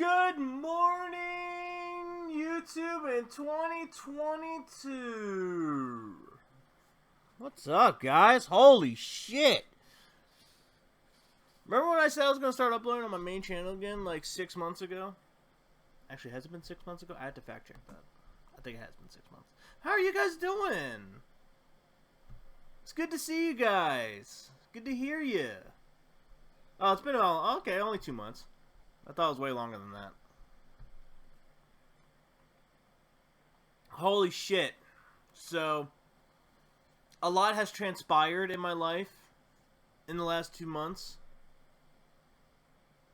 Good morning, YouTube in 2022. What's up, guys? Holy shit. Remember when I said I was going to start uploading on my main channel again like 6 months ago? Actually, has it been 6 months ago? I had to fact check that. I think it has been 6 months. How are you guys doing? It's good to see you guys. Good to hear you. Oh, it's been okay, only 2 months. I thought it was way longer than that. Holy shit. So, a lot has transpired in my life in the last 2 months.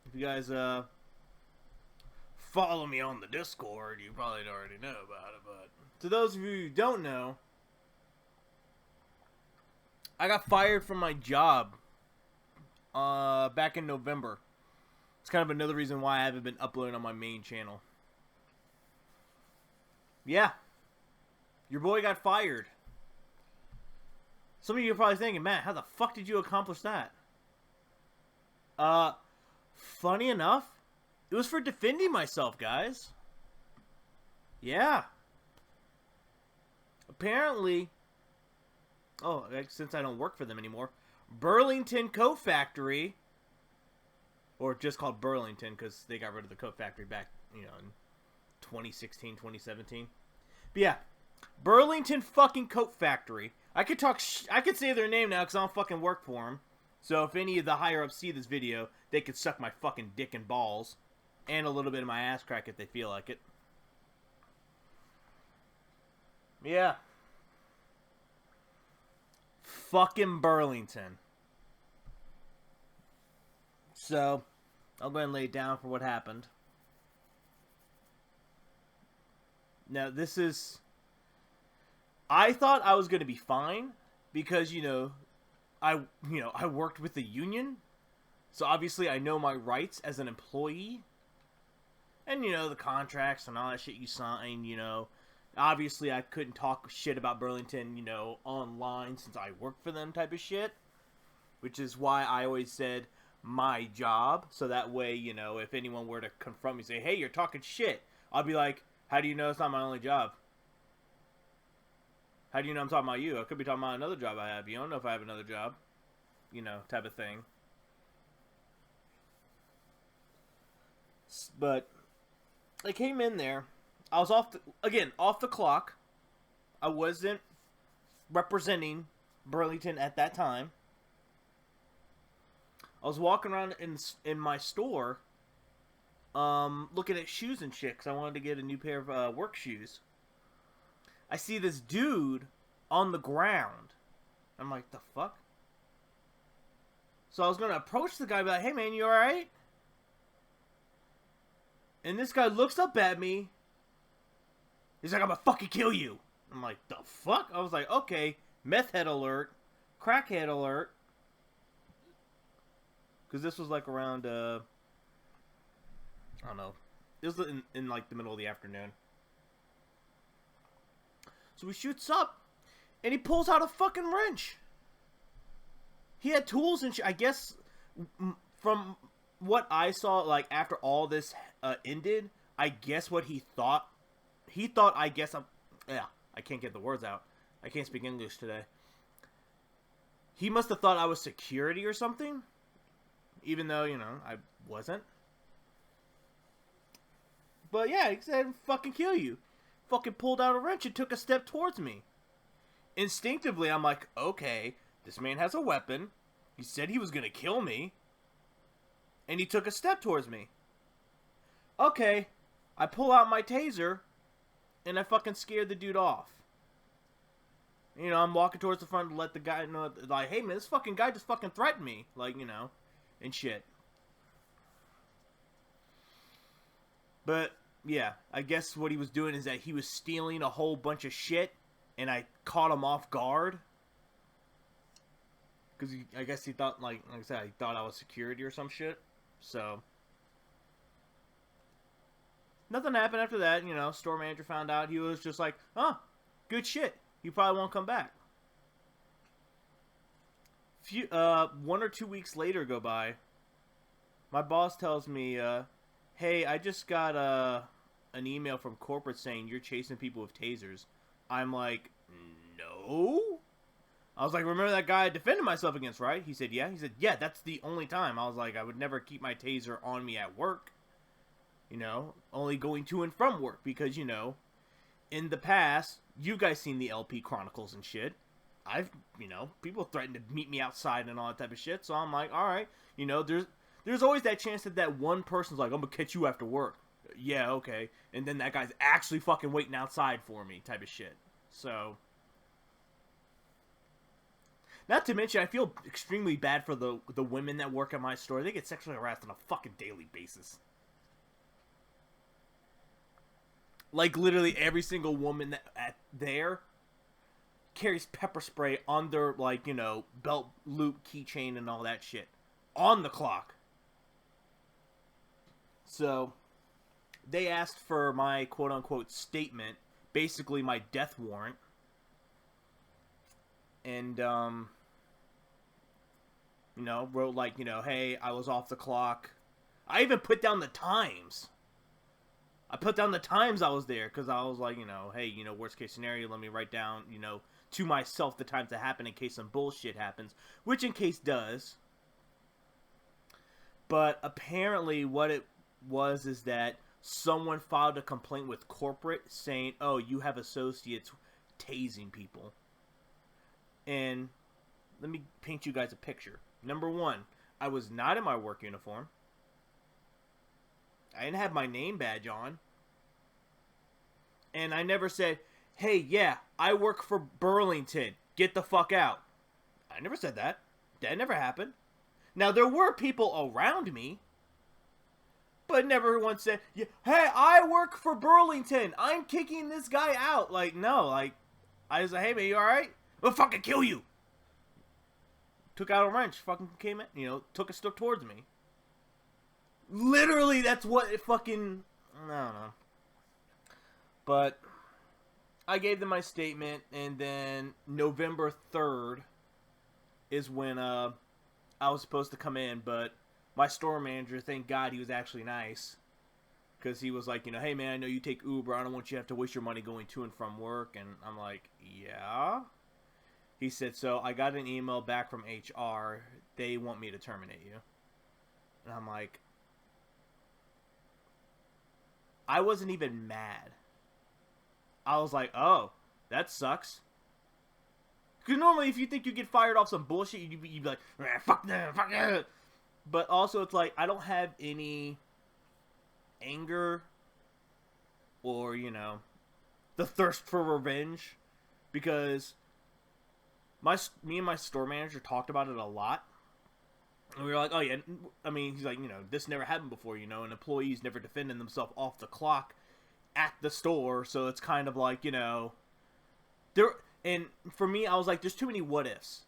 If you guys follow me on the Discord, you probably already know about it. But to those of you who don't know, I got fired from my job back in November. It's kind of another reason why I haven't been uploading on my main channel. Yeah. Your boy got fired. Some of you are probably thinking, Matt, how the fuck did you accomplish that? Funny enough, it was for defending myself, guys. Yeah. Apparently, since I don't work for them anymore, Burlington Coat Factory, or just called Burlington because they got rid of the coat factory back, in 2016, 2017. But yeah, Burlington fucking Coat Factory. I could say their name now because I don't fucking work for them. So if any of the higher ups see this video, they could suck my fucking dick and balls. And a little bit of my ass crack if they feel like it. Yeah. Fucking Burlington. So, I'll go ahead and lay it down for what happened. Now, this is... I thought I was going to be fine because, I worked with the union. So, obviously, I know my rights as an employee. And, the contracts and all that shit you sign, Obviously, I couldn't talk shit about Burlington, online since I work for them type of shit. Which is why I always said my job. So that way, if anyone were to confront me and say, hey, you're talking shit, I'll be like, how do you know it's not my only job? How do you know I'm talking about you? I could be talking about another job I have. You don't know if I have another job. Type of thing. But I came in there. I was off the clock. I wasn't representing Burlington at that time. I was walking around in my store, looking at shoes and shit, because I wanted to get a new pair of work shoes. I see this dude on the ground. I'm like, the fuck? So I was going to approach the guy and be like, hey man, you alright? And this guy looks up at me. He's like, I'm gonna fucking kill you. I'm like, the fuck? I was like, okay, meth head alert, crackhead alert. Because this was like around, I don't know. It was in like the middle of the afternoon. So he shoots up, and he pulls out a fucking wrench. He had tools and shit. I guess, from what I saw, like, after all this ended, I guess what he thought, I can't get the words out. I can't speak English today. He must have thought I was security or something. Even though, I wasn't. But yeah, he said, fucking kill you. Fucking pulled out a wrench and took a step towards me. Instinctively, I'm like, okay, this man has a weapon. He said he was gonna kill me. And he took a step towards me. Okay, I pull out my taser. And I fucking scared the dude off. I'm walking towards the front to let the guy know, like, hey man, this fucking guy just fucking threatened me. Like, and shit. But, yeah, I guess what he was doing is that he was stealing a whole bunch of shit, and I caught him off guard. Because I guess he thought, like I said, he thought I was security or some shit. So, nothing happened after that, store manager found out. He was just like, oh, good shit. You probably won't come back. 1 or 2 weeks later go by. My boss tells me, hey, I just got an email from corporate saying you're chasing people with tasers. I'm like, no. I was like, remember that guy I defended myself against, right? He said, yeah. He said, yeah, that's the only time. I was like, I would never keep my taser on me at work. You know, only going to and from work because, you know, in the past, you guys seen the LP Chronicles and shit. I've, you know, people threatened to meet me outside and all that type of shit. So I'm like, all right, you know, there's always that chance that one person's like, I'm gonna catch you after work. Yeah, okay. And then that guy's actually fucking waiting outside for me type of shit. So, not to mention, I feel extremely bad for the women that work at my store. They get sexually harassed on a fucking daily basis. Like, literally every single woman that there carries pepper spray on their, like, you know, belt loop, keychain, and all that shit. On the clock. So, they asked for my quote-unquote statement. Basically, my death warrant. And, you know, wrote, like, you know, hey, I was off the clock. I even put down the times. I put down the times I was there, because I was like, you know, hey, you know, worst case scenario, let me write down, you know, to myself the times that happen in case some bullshit happens. Which in case does. But apparently what it was is that someone filed a complaint with corporate saying, oh, you have associates tasing people. And let me paint you guys a picture. Number one, I was not in my work uniform. I didn't have my name badge on. And I never said, hey, yeah, I work for Burlington. Get the fuck out. I never said that. That never happened. Now, there were people around me, but never once said, yeah, hey, I work for Burlington. I'm kicking this guy out. Like, no, like, I was like, hey, man, you alright? We'll fucking kill you. Took out a wrench, fucking came in, you know, took a step towards me. Literally, that's what it fucking, I don't know. But I gave them my statement, and then November 3rd is when I was supposed to come in, but my store manager, thank God he was actually nice, because he was like, you know, hey man, I know you take Uber, I don't want you to have to waste your money going to and from work, and I'm like, yeah? He said, so I got an email back from HR, they want me to terminate you. And I'm like, I wasn't even mad. I was like, oh, that sucks. Because normally if you think you get fired off some bullshit, you'd be like, fuck them, fuck it. But also it's like, I don't have any anger or, you know, the thirst for revenge. Because me and my store manager talked about it a lot. And we were like, oh yeah, I mean, he's like, you know, this never happened before, you know, and employees never defending themselves off the clock at the store, so it's kind of like, you know, and for me, I was like, there's too many what ifs.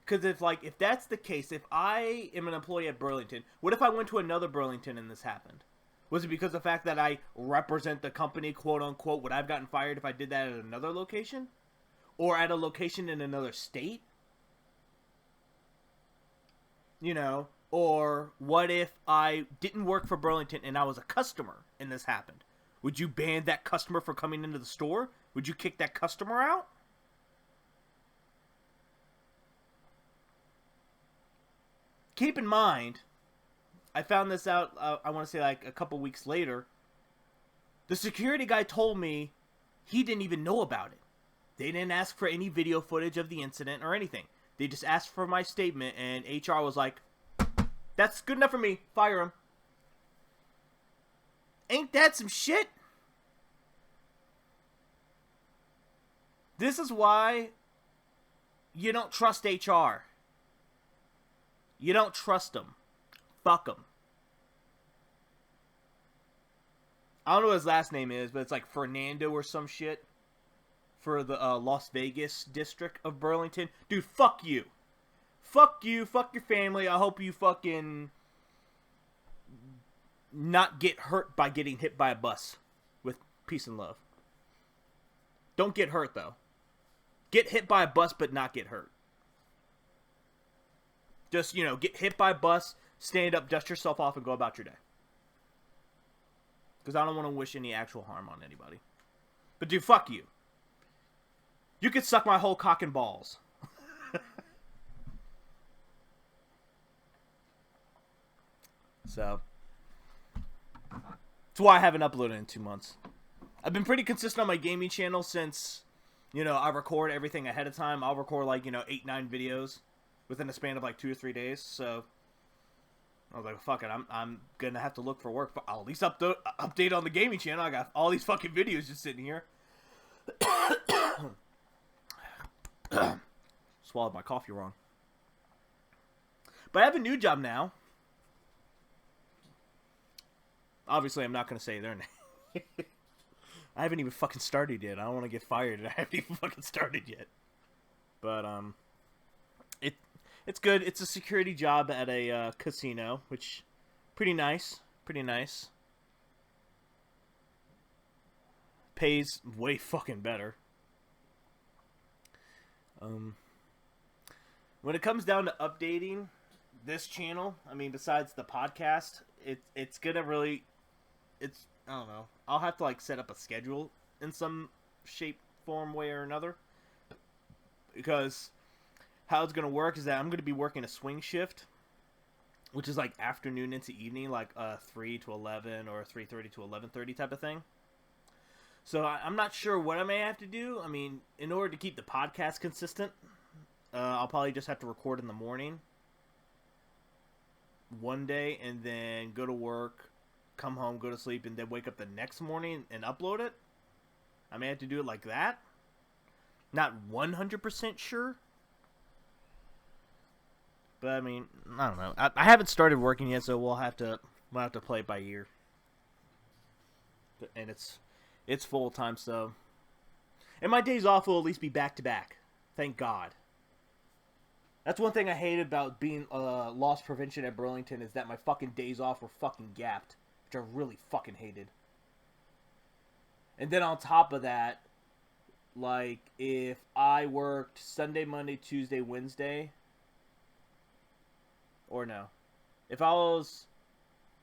Because if that's the case, if I am an employee at Burlington, what if I went to another Burlington and this happened? Was it because of the fact that I represent the company, quote unquote, would I have gotten fired if I did that at another location? Or at a location in another state? You know, or what if I didn't work for Burlington and I was a customer and this happened? Would you ban that customer from coming into the store? Would you kick that customer out? Keep in mind, I found this out, I want to say like a couple weeks later. The security guy told me he didn't even know about it. They didn't ask for any video footage of the incident or anything. They just asked for my statement, and HR was like, that's good enough for me. Fire him. Ain't that some shit? This is why you don't trust HR. You don't trust them. Fuck them. I don't know what his last name is, but it's like Fernando or some shit. For the Las Vegas district of Burlington. Dude, fuck you. Fuck you. Fuck your family. I hope you fucking not get hurt by getting hit by a bus. With peace and love. Don't get hurt, though. Get hit by a bus, but not get hurt. Just, you know, get hit by a bus, stand up, dust yourself off, and go about your day. Because I don't want to wish any actual harm on anybody. But dude, fuck you. You could suck my whole cock and balls. So, that's why I haven't uploaded in 2 months. I've been pretty consistent on my gaming channel since, I record everything ahead of time. I'll record 8, 9 videos within a span of 2 or 3 days. So, I was like, fuck it, I'm gonna have to look for work. I'll at least update on the gaming channel. I got all these fucking videos just sitting here. Swallowed my coffee wrong. But I have a new job now. Obviously, I'm not going to say their name. I haven't even fucking started yet. I don't want to get fired. I haven't even fucking started yet. But, it's good. It's a security job at a casino, which, pretty nice. Pretty nice. Pays way fucking better. When it comes down to updating this channel, I mean, besides the podcast, it's gonna really, I don't know. I'll have to set up a schedule in some shape, form, way, or another. Because how it's gonna work is that I'm gonna be working a swing shift, which is afternoon into evening, 3 to 11 or 3:30 to 11:30 type of thing. So I'm not sure what I may have to do. I mean, in order to keep the podcast consistent, I'll probably just have to record in the morning one day and then go to work, come home, go to sleep, and then wake up the next morning and upload it. I may have to do it like that. Not 100% sure. But I mean, I don't know. I haven't started working yet, so we'll have to play it by ear. And it's full time, so. And my days off will at least be back to back. Thank God. That's one thing I hated about being loss prevention at Burlington, is that my fucking days off were fucking gapped, which I really fucking hated. And then on top of that, if I worked Sunday, Monday, Tuesday, Wednesday, or no, if I was,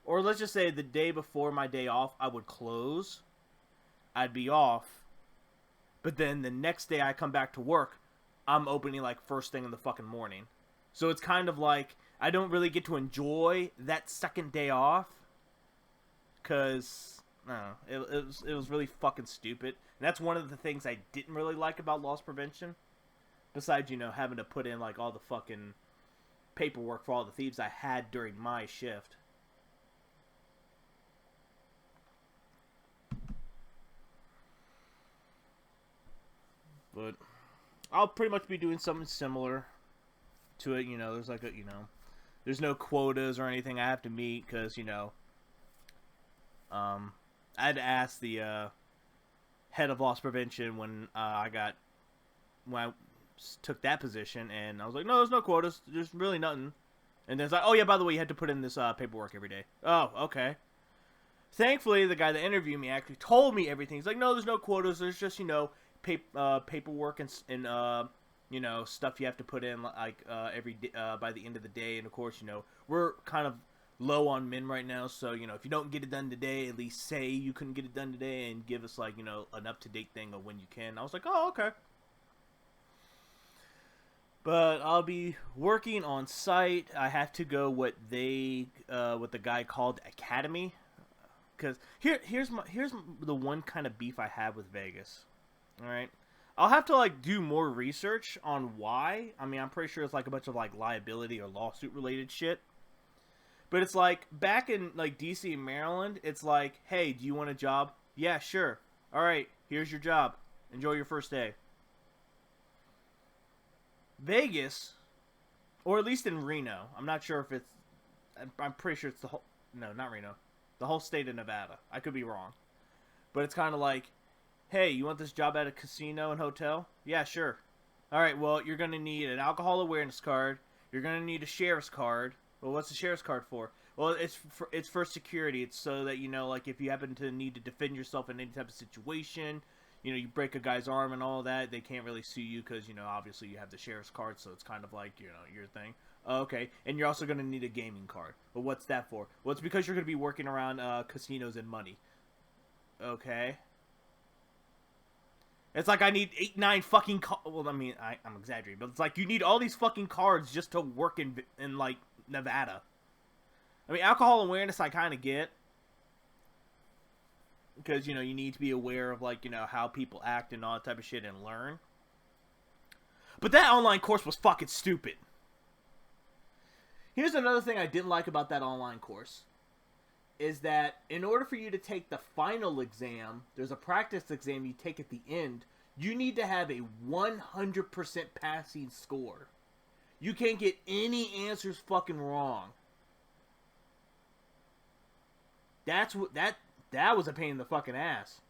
or let's just say the day before my day off, I would close, I'd be off, but then the next day I come back to work, I'm opening first thing in the fucking morning. So it's kind of I don't really get to enjoy that second day off. Because, I don't know, it was really fucking stupid. And that's one of the things I didn't really like about loss prevention. Besides, having to put in all the fucking paperwork for all the thieves I had during my shift. But I'll pretty much be doing something similar to it. There's there's no quotas or anything I have to meet, because, I had to ask the head of loss prevention when I took that position, and I was like, no, there's no quotas. There's really nothing. And then it's like, oh yeah, by the way, you had to put in this paperwork every day. Oh, okay. Thankfully, the guy that interviewed me actually told me everything. He's like, no, there's no quotas. There's just, paperwork and stuff you have to put in every day, by the end of the day. And of course, we're kind of low on men right now, so if you don't get it done today, at least say you couldn't get it done today and give us an up-to-date thing of when you can. I was like, oh, okay. But I'll be working on site. I have to go what the guy called Academy, because here's the one kind of beef I have with Vegas. All right, I'll have to do more research on why. I mean, I'm pretty sure it's a bunch of liability or lawsuit related shit. But it's back in DC and Maryland, it's hey, do you want a job? Yeah, sure. All right, here's your job. Enjoy your first day. Vegas, or at least in Reno, I'm not sure if it's, I'm pretty sure it's the whole, no, not Reno, the whole state of Nevada. I could be wrong. But it's kind of hey, you want this job at a casino and hotel? Yeah, sure. All right, well, you're going to need an alcohol awareness card. You're going to need a sheriff's card. Well, what's the sheriff's card for? Well, it's for security. It's so that, if you happen to need to defend yourself in any type of situation, you break a guy's arm and all that, they can't really sue you because, obviously you have the sheriff's card, so it's kind of your thing. Okay, and you're also going to need a gaming card. But what's that for? Well, it's because you're going to be working around casinos and money. okay. It's like I need 8, 9 fucking well, I mean, I'm exaggerating, but it's like you need all these fucking cards just to work in like, Nevada. I mean, alcohol awareness I kind of get. Because, you know, you need to be aware of, like, you know, how people act and all that type of shit and learn. But that online course was fucking stupid. Here's another thing I didn't like about that online course. Is that in order for you to take the final exam, there's a practice exam you take at the end, you need to have a 100% passing score. You can't get any answers fucking wrong. That was a pain in the fucking ass.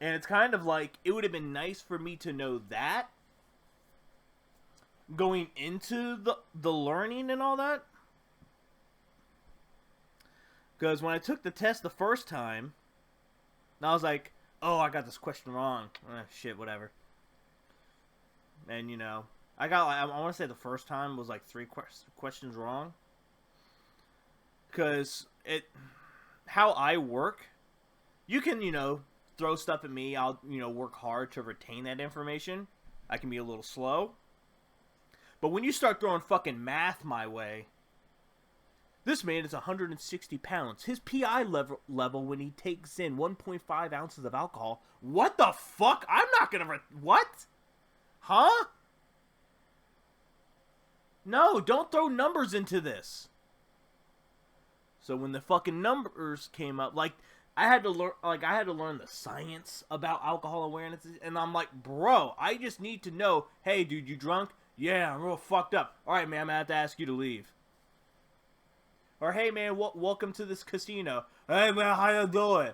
And it's kind of like, it would have been nice for me to know that going into the learning and all that. Because when I took the test the first time, I was like, oh, I got this question wrong. Shit, whatever. And, you know, I want to say the first time was like 3 questions wrong. Because how I work, you can, you know, throw stuff at me. I'll, you know, work hard to retain that information. I can be a little slow. But when you start throwing fucking math my way, this man is 160 pounds. His PI level when he takes in 1.5 ounces of alcohol. What the fuck? I'm not gonna... What? Huh? No, don't throw numbers into this. So when the fucking numbers came up, like, I had to learn the science about alcohol awareness, and I'm like, bro, I just need to know, hey, dude, you drunk? Yeah, I'm real fucked up. Alright, man, I'm gonna have to ask you to leave. Or, hey, man, welcome to this casino. Hey, man, how you doing?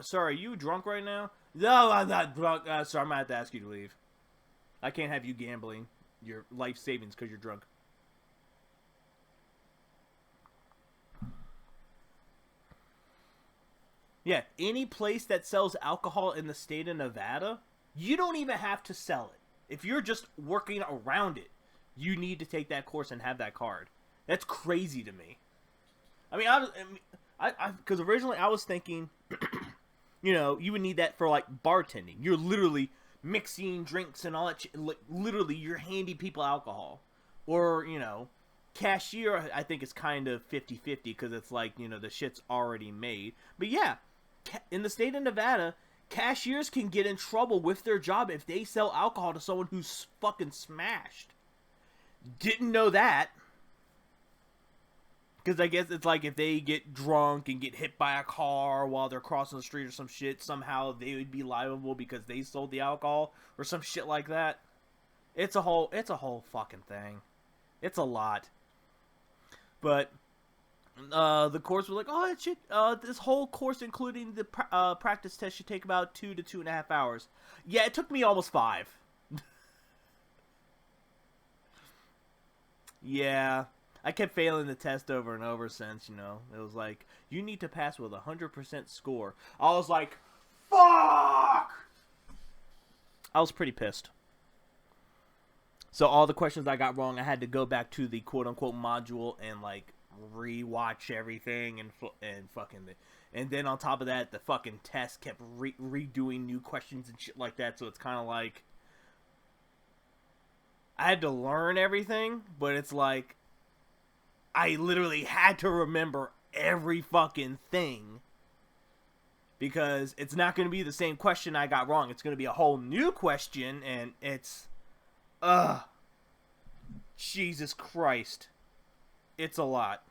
Sorry, are you drunk right now? No, I'm not drunk. Sorry, I'm gonna have to ask you to leave. I can't have you gambling your life savings because you're drunk. Yeah, any place that sells alcohol in the state of Nevada, you don't even have to sell it. If you're just working around it, you need to take that course and have that card. That's crazy to me. I mean, because originally I was thinking, you know, you would need that for, like, bartending. You're literally mixing drinks and all that shit. Like, literally, you're handing people alcohol. Or, you know, cashier, I think, is kind of 50-50 because it's like, you know, the shit's already made. But yeah, in the state of Nevada, cashiers can get in trouble with their job if they sell alcohol to someone who's fucking smashed. Didn't know that. Because I guess it's like if they get drunk and get hit by a car while they're crossing the street or some shit, somehow they would be liable because they sold the alcohol or some shit like that. It's a whole fucking thing. It's a lot. But the course was like, oh, it should, this whole course, including the practice test, should take about 2 to 2.5 hours. Yeah, it took me almost 5. Yeah. I kept failing the test over and over since, you know. It was like, you need to pass with 100% score. I was like, fuck! I was pretty pissed. So all the questions I got wrong, I had to go back to the quote-unquote module and, like, rewatch everything and fucking... And then on top of that, the fucking test kept redoing new questions and shit like that, so it's kind of like... I had to learn everything, but it's like... I literally had to remember every fucking thing. Because it's not going to be the same question I got wrong. It's going to be a whole new question, and it's... Jesus Christ. It's a lot.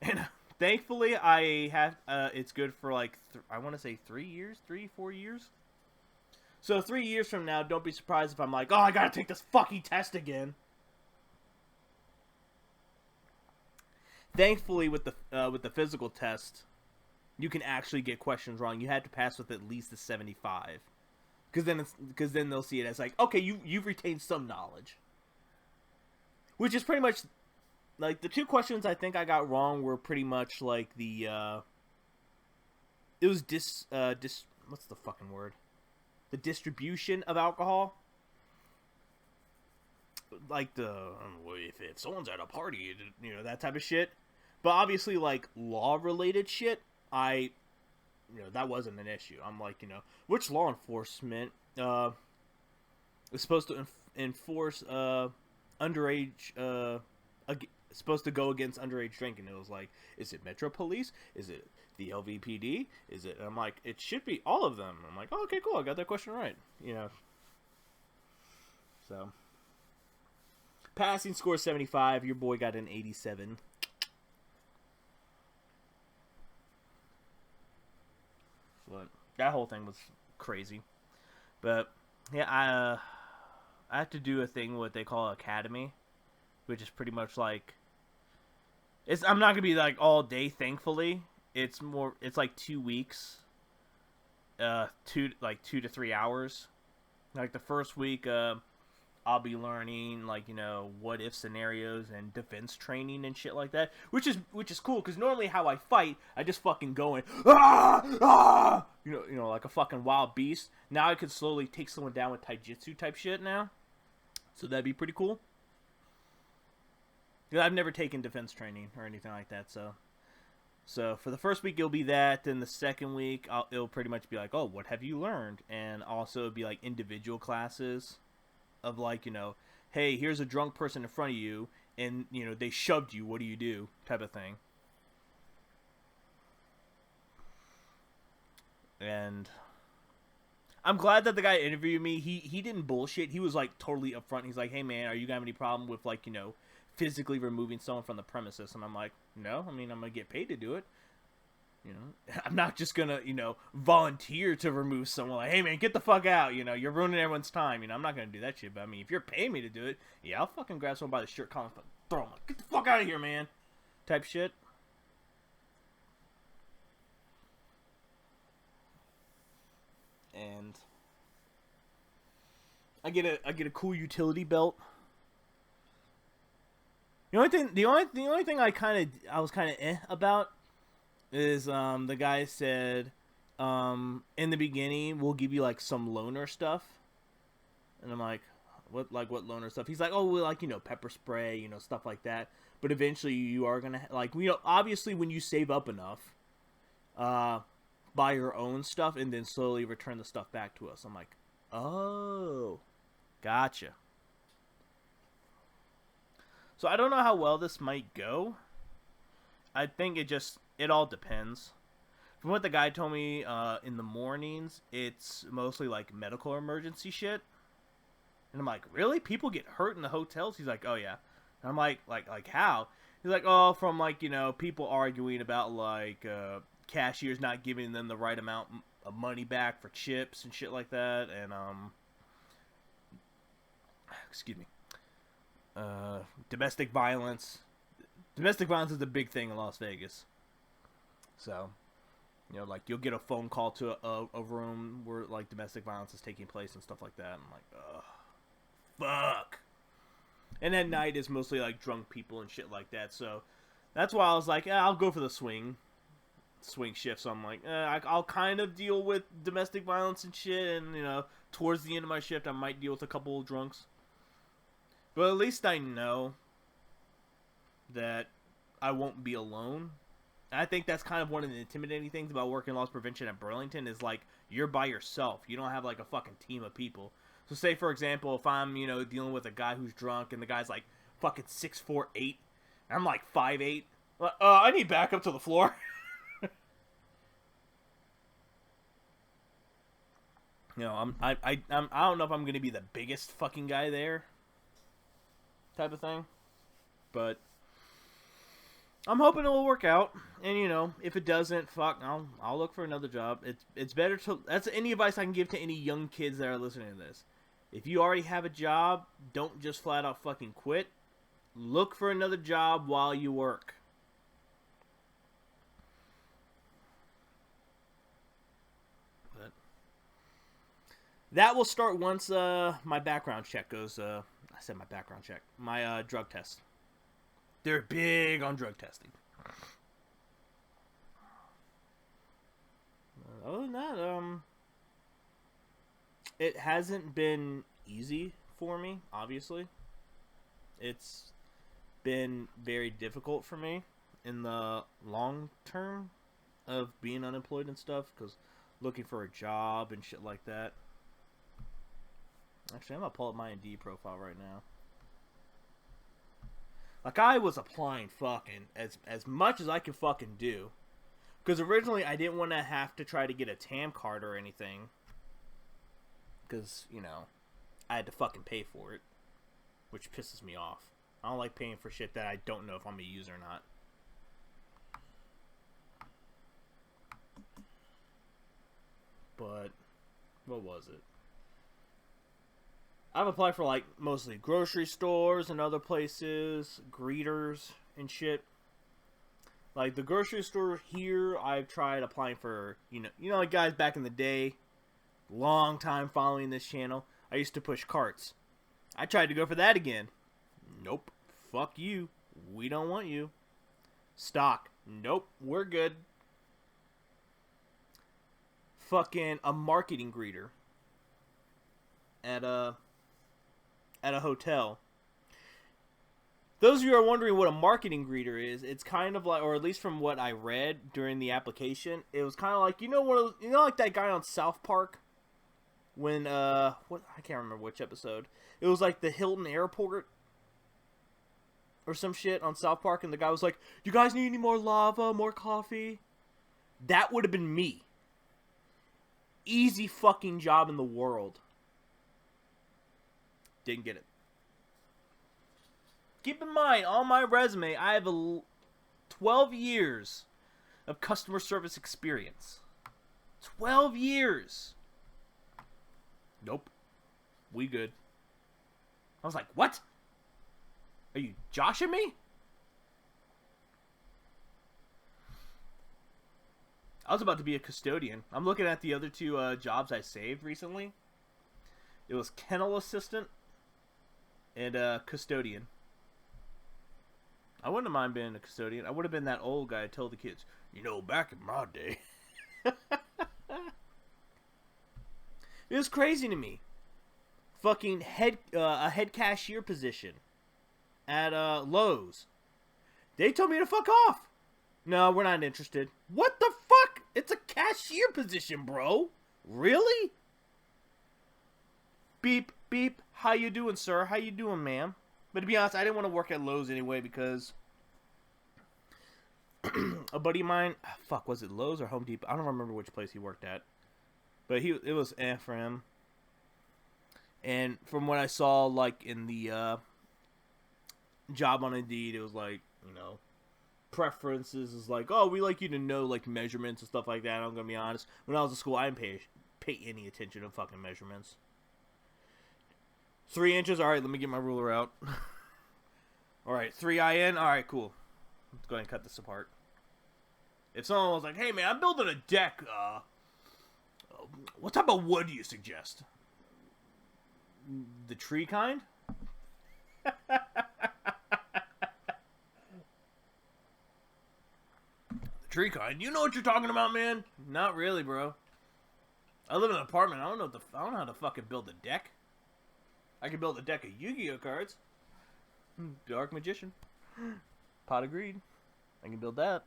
And thankfully, I have... it's good for, like, I want to say 3 years? 4 years? So 3 years from now, don't be surprised if I'm like, oh, I gotta take this fucking test again. Thankfully, with the physical test, you can actually get questions wrong. You had to pass with at least a 75, because then they'll see it as like, okay, you've retained some knowledge. Which is pretty much like the 2 questions I think I got wrong were pretty much like the it was what's the fucking word? The distribution of alcohol. Like if someone's at a party, you know, that type of shit. But obviously, like, law-related shit, that wasn't an issue. I'm like, which law enforcement is supposed to enforce underage supposed to go against underage drinking? It was like, is it Metro Police? Is it the LVPD? Is it? I'm like, it should be all of them. I'm like, oh, okay, cool, I got that question right. So passing score 75. Your boy got an 87. But that whole thing was crazy. But yeah, I have to do a thing what they call academy, which is pretty much like I'm not gonna be like all day. Thankfully, it's like 2 weeks, 2 to 3 hours. Like the first week, I'll be learning like what if scenarios and defense training and shit like that, which is cool because normally how I fight, I just fucking go in like a fucking wild beast. Now I could slowly take someone down with taijutsu type shit now, so that'd be pretty cool. I've never taken defense training or anything like that, so for the first week it'll be that. Then the second week it'll pretty much be like, oh, what have you learned? And also it'll be like individual classes of like, hey, here's a drunk person in front of you, and they shoved you. What do you do? Type of thing. And I'm glad that the guy interviewed me. He didn't bullshit. He was like totally upfront. He's like, hey man, are you gonna have any problem with like physically removing someone from the premises? And I'm like, no. I mean, I'm gonna get paid to do it. I'm not just gonna volunteer to remove someone. Like, hey man, get the fuck out. You're ruining everyone's time. I'm not gonna do that shit. But I mean, if you're paying me to do it, yeah, I'll fucking grab someone by the shirt collar and throw him like, get the fuck out of here, man. Type shit. And I get a cool utility belt. The only thing I was kind of about is the guy said in the beginning we'll give you like some loner stuff, and I'm like, what loner stuff? He's like, oh, well, like pepper spray, stuff like that. But eventually you are gonna like obviously when you save up enough, buy your own stuff and then slowly return the stuff back to us. I'm like, oh, gotcha. So I don't know how well this might go. I think it all depends. From what the guy told me, in the mornings, it's mostly like medical emergency shit. And I'm like, really? People get hurt in the hotels? He's like, oh yeah. And I'm like how? He's like, oh, from like, people arguing about like, cashiers not giving them the right amount of money back for chips and shit like that. And, excuse me. Domestic violence. Domestic violence is a big thing in Las Vegas. So, like you'll get a phone call to a room where like domestic violence is taking place and stuff like that. And I'm like, ugh, fuck. And at night is mostly like drunk people and shit like that. So that's why I was like, I'll go for the swing shift. So I'm like, I'll kind of deal with domestic violence and shit. And towards the end of my shift, I might deal with a couple of drunks. But at least I know that I won't be alone. And I think that's kind of one of the intimidating things about working loss prevention at Burlington is like you're by yourself. You don't have like a fucking team of people. So say for example, if I'm dealing with a guy who's drunk and the guy's like fucking 6'4", 8, and I'm like 5'8", I need backup to the floor. I don't know if I'm gonna be the biggest fucking guy there, type of thing, but I'm hoping it will work out. And if it doesn't, fuck, I'll look for another job. It's better to. That's any advice I can give to any young kids that are listening to this. If you already have a job, don't just flat out fucking quit. Look for another job while you work. But that will start once my background check goes. I said my background check. My drug test. They're big on drug testing. Other than that, it hasn't been easy for me, obviously. It's been very difficult for me. in the long term of being unemployed and stuff, because looking for a job and shit like that. Actually, I'm gonna pull up my Indeed profile right now. Like, I was applying fucking as much as I could fucking do. Because originally I didn't want to have to try to get a TAM card or anything. Because, you know, I had to fucking pay for it. Which pisses me off. I don't like paying for shit that I don't know if I'm going to use or not. But, what was it? I've applied for, like, mostly grocery stores and other places, greeters and shit. Like, the grocery store here, I've tried applying for, you know, like, guys back in the day, long time following this channel, I used to push carts. I tried to go for that again. Nope. Fuck you. We don't want you. Stock. Nope. We're good. Fucking a marketing greeter at a hotel. Those of you who are wondering what a marketing greeter is, it's kind of like, or at least from what I read during the application, it was kind of like, like that guy on South Park when I can't remember which episode. It was like the Hilton Airport or some shit on South Park, and the guy was like, "You guys need any more lava, more coffee?" That would have been me. Easy fucking job in the world. Didn't get it. Keep in mind, on my resume, I have 12 years of customer service experience. 12 years. Nope. We good. I was like, what? Are you joshing me? I was about to be a custodian. I'm looking at the other two jobs I saved recently. It was kennel assistant and custodian. I wouldn't mind being a custodian. I would have been that old guy who told the kids, you know, back in my day. It was crazy to me. Fucking a head cashier position at Lowe's. They told me to fuck off. No, we're not interested. What the fuck? It's a cashier position, bro. Really? Beep, beep. How you doing, sir? How you doing, ma'am? But to be honest, I didn't want to work at Lowe's anyway because a buddy of mine, was it Lowe's or Home Depot? I don't remember which place he worked at. But it was for him. And from what I saw, like, in the job on Indeed, it was like, you know, preferences is like, oh, we like you to know, like, measurements and stuff like that. I'm going to be honest. When I was in school, I didn't pay any attention to fucking measurements. 3 inches? Alright, let me get my ruler out. Alright, 3 IN? Alright, cool. Let's go ahead and cut this apart. If someone was like, hey man, I'm building a deck, what type of wood do you suggest? The tree kind? The tree kind? You know what you're talking about, man? Not really, bro. I live in an apartment. I don't know how to fucking build a deck. I can build a deck of Yu-Gi-Oh cards. Dark Magician. Pot of Greed. I can build that.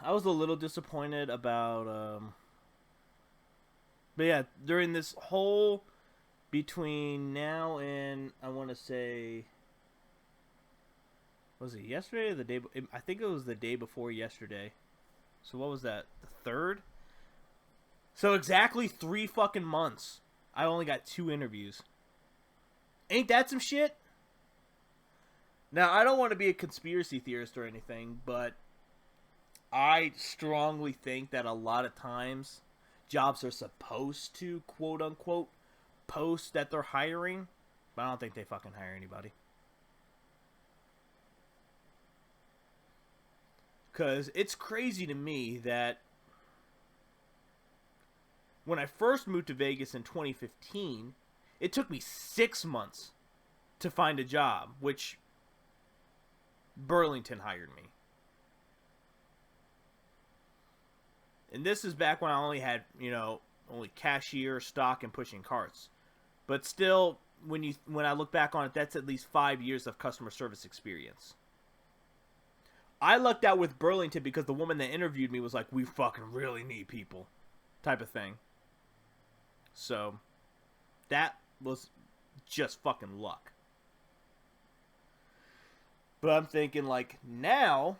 I was a little disappointed about... But yeah, during this whole... Between now and, I want to say... Was it yesterday or the day... I think it was the day before yesterday. So what was that? The 3rd? So exactly 3 fucking months. I only got 2 interviews. Ain't that some shit? Now, I don't want to be a conspiracy theorist or anything, but I strongly think that a lot of times jobs are supposed to, quote unquote, post that they're hiring, but I don't think they fucking hire anybody. Because it's crazy to me that when I first moved to Vegas in 2015, it took me 6 months to find a job, which Burlington hired me. And this is back when I only had, only cashier, stock, and pushing carts. But still, when I look back on it, that's at least 5 years of customer service experience. I lucked out with Burlington because the woman that interviewed me was like, "We fucking really need people," type of thing. So that was just fucking luck. But I'm thinking, like, now,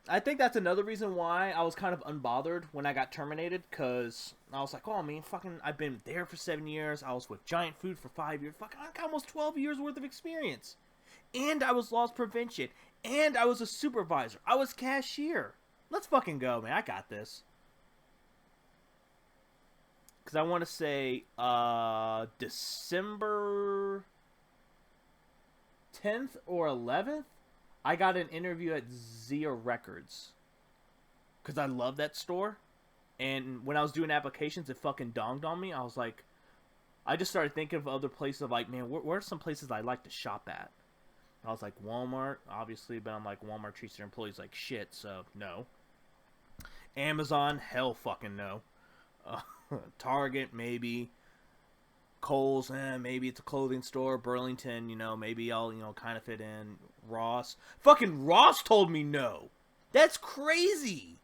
I think that's another reason why I was kind of unbothered when I got terminated, because I was like, oh, I mean, fucking, I've been there for 7 years, I was with Giant Food for 5 years, fucking, I got almost 12 years worth of experience, and I was loss prevention, and I was a supervisor, I was cashier. Let's fucking go, man, I got this. Because I want to say, December 10th or 11th, I got an interview at Zia Records. Because I love that store. And when I was doing applications, it fucking dawned on me. I was like, I just started thinking of other places of like, man, where are some places I like to shop at? I was like, Walmart, obviously, but I'm like, Walmart treats their employees like shit, so no. Amazon, hell fucking no. Target, maybe. Kohl's, maybe it's a clothing store. Burlington, maybe I'll, kind of fit in. Ross. Fucking Ross told me no. That's crazy.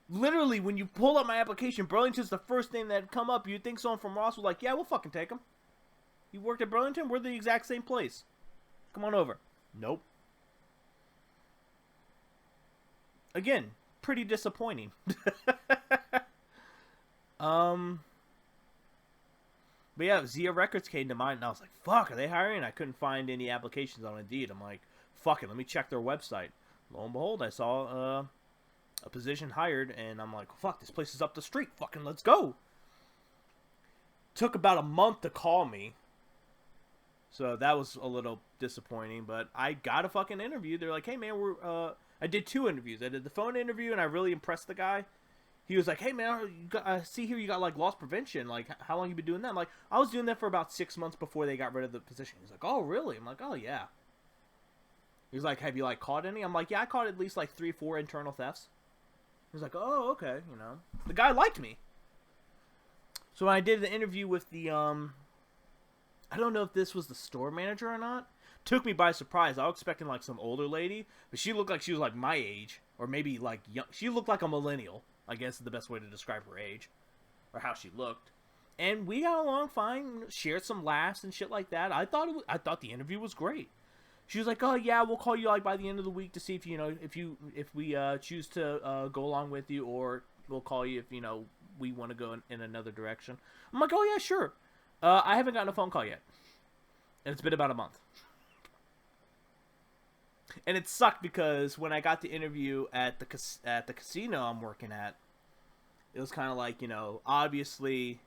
Literally, when you pull up my application, Burlington's the first thing that come up. You'd think someone from Ross was like, yeah, we'll fucking take him. You worked at Burlington? We're the exact same place. Come on over. Nope. Again, pretty disappointing. But yeah, Zia Records came to mind, and I was like, fuck, are they hiring? I couldn't find any applications on Indeed. I'm like, fuck it, let me check their website. Lo and behold, I saw a position hired, and I'm like, fuck, this place is up the street. Fucking let's go. Took about a month to call me. So that was a little disappointing, but I got a fucking interview. They're like, hey, man, I did 2 interviews. I did the phone interview, and I really impressed the guy. He was like, hey, man, I see here you got, like, loss prevention. Like, how long you been doing that? I'm like, I was doing that for about 6 months before they got rid of the position. He's like, oh, really? I'm like, oh, yeah. He's like, have you, like, caught any? I'm like, yeah, I caught at least, like, 3 or 4 internal thefts. He's like, oh, okay, The guy liked me. So when I did the interview with the, I don't know if this was the store manager or not. Took me by surprise. I was expecting, like, some older lady. But she looked like she was, like, my age. Or maybe, like, young. She looked like a millennial, I guess is the best way to describe her age. Or how she looked. And we got along fine. Shared some laughs and shit like that. I thought the interview was great. She was like, oh, yeah, we'll call you, like, by the end of the week to see if, if we choose to go along with you. Or we'll call you if, we want to go in another direction. I'm like, oh, yeah, sure. I haven't gotten a phone call yet. And it's been about a month. And it sucked because when I got the interview at the casino I'm working at, it was kind of like, obviously,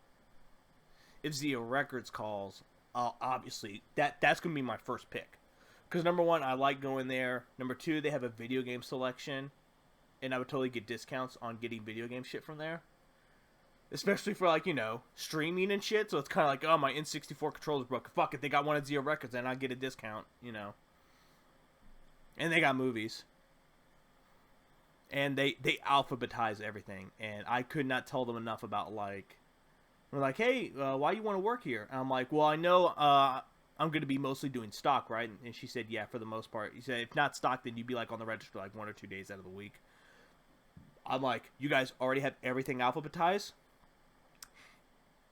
if Zia Records calls, obviously, that's going to be my first pick. Because, number one, I like going there. Number two, they have a video game selection. And I would totally get discounts on getting video game shit from there. Especially for, like, streaming and shit. So it's kind of like, oh, my N64 controller's broke. Fuck it, they got one at Zia Records and I get a discount, And they got movies. And they alphabetize everything. And I could not tell them enough about, like... We're like, hey, why you want to work here? And I'm like, well, I know I'm going to be mostly doing stock, right? And she said, yeah, for the most part. He said, if not stock, then you'd be, like, on the register, like, 1 or 2 days out of the week. I'm like, you guys already have everything alphabetized?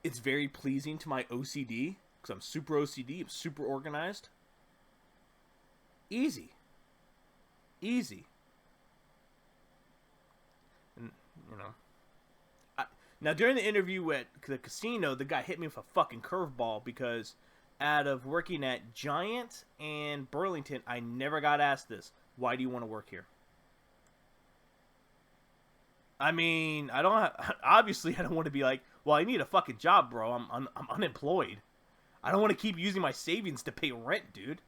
It's very pleasing to my OCD. Because I'm super OCD. I'm super organized. Easy. Easy. And, now, during the interview at the casino, the guy hit me with a fucking curveball because out of working at Giant and Burlington, I never got asked this. Why do you want to work here? I mean, obviously, I don't want to be like, well, I need a fucking job, bro. I'm unemployed. I don't want to keep using my savings to pay rent, dude.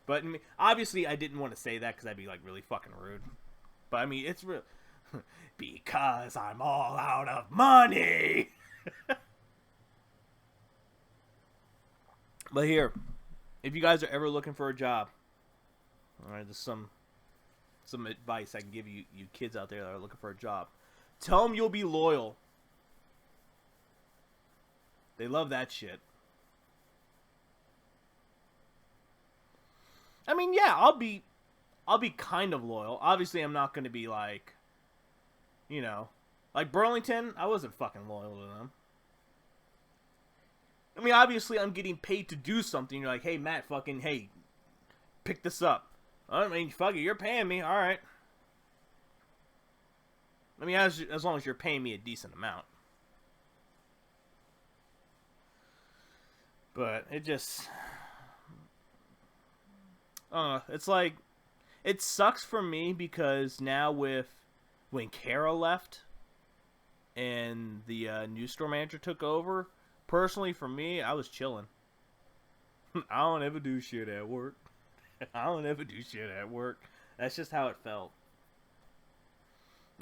But, I mean, obviously, I didn't want to say that because that'd be, like, really fucking rude. But, I mean, it's real. Because I'm all out of money! But here, if you guys are ever looking for a job, alright, there's some advice I can give you kids out there that are looking for a job. Tell them you'll be loyal. They love that shit. I mean, yeah, I'll be kind of loyal. Obviously, I'm not going to be like, you know, like Burlington. I wasn't fucking loyal to them. I mean, obviously, I'm getting paid to do something. You're like, hey, Matt, fucking, hey, pick this up. I mean, fuck it, you're paying me, all right. I mean, as long as you're paying me a decent amount. But it just, it's like, it sucks for me because now when Kara left and the new store manager took over, personally for me, I was chilling. I don't ever do shit at work. I don't ever do shit at work. That's just how it felt.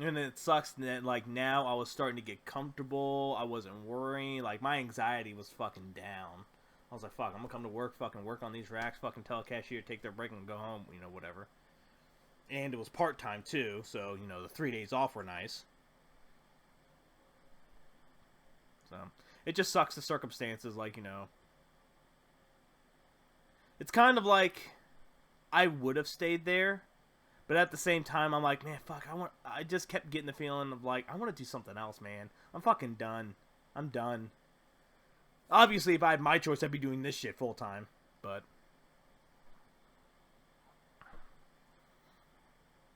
And it sucks that, like, now I was starting to get comfortable. I wasn't worrying. Like, my anxiety was fucking down. I was like, fuck, I'm gonna come to work, fucking work on these racks, fucking tell a cashier to take their break and go home, you know, whatever. And it was part-time, too, so, you know, the 3 days off were nice. So, it just sucks the circumstances, like, you know. It's kind of like I would have stayed there, but at the same time, I'm like, man, fuck, I just kept getting the feeling of, like, I want to do something else, man. I'm fucking done. I'm done. Obviously, if I had my choice, I'd be doing this shit full-time, but